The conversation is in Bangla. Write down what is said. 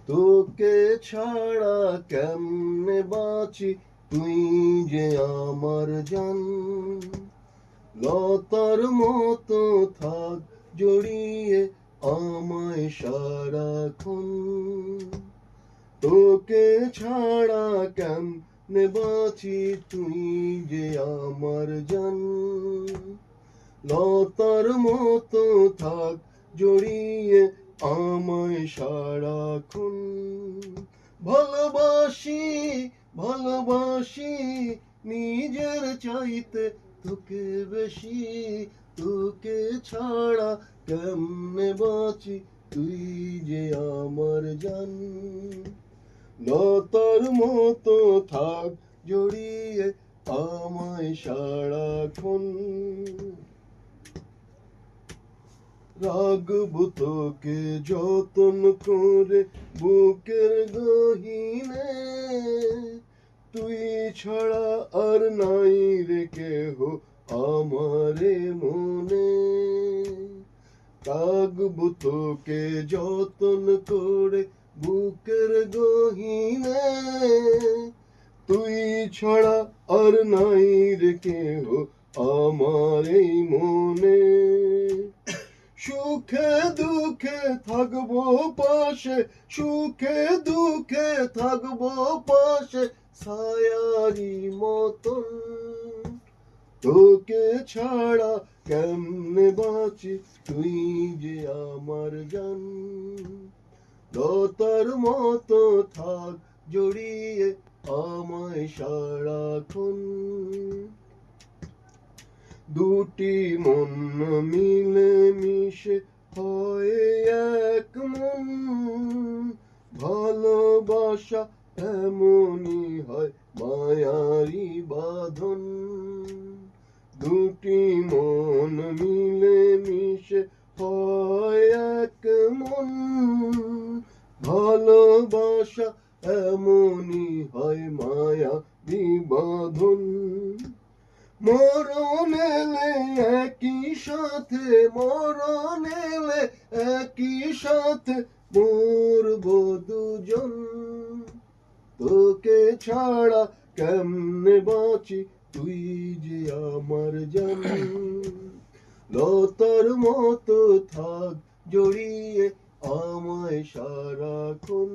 তোকে ছাড়া কেমনে বাঁচি, তুই যে আমার জান। লতার মতো থাক জড়িয়ে আমায় সারাক্ষণ। তোকে ছাড়া কেমনে বাঁচি, তুই যে আমার জান। লতার মতো থাক জড়িয়ে আমায় সারাক্ষণ। ভালোবাসি ভালোবাসি নিজের চাইতে তোকে বেশি। তোকে ছাড়া কেমনে বাঁচি, তুই যে আমার জান। লতার মতো থাক জড়িয়ে আমায় সারাক্ষণ। রাখবো তোকে যতন করে বুকের গহীনে। তুই ছাড়া আর নাই রে কেহ আমারে মনে। রাখবো তোকে যতন করে বুকের গহীনে। তুই ছাড়া আর নাই রে কেহ আমার এই মনে। সুখে দুঃখে থাকবো পাশে, সুখে দুঃখে থাকবো পাশে ছায়ারি মতন। তোকে ছাড়া কেমনে বাঁচি, তুই যে আমার জান। লতার মতো থাক জড়িয়ে আমায় সারাক্ষণ। দুটি মন মিলে মিশে হয় এক মন। ভালোবাসা এমনই হয় মায়ারি বাঁধন। দুটি মন মিলে মিশে হয় এক মন। ভালোবাসা এমনই হয় মায়ারি বাঁধন। মরণ এলে একই সাথে, মরণ এলে একই সাথে মরবো দুজন। তোকে ছাড়া কেমনে বাঁচি, তুই যে আমার জান। লতার মতো থাক জড়িয়ে আমায় সারাক্ষণ।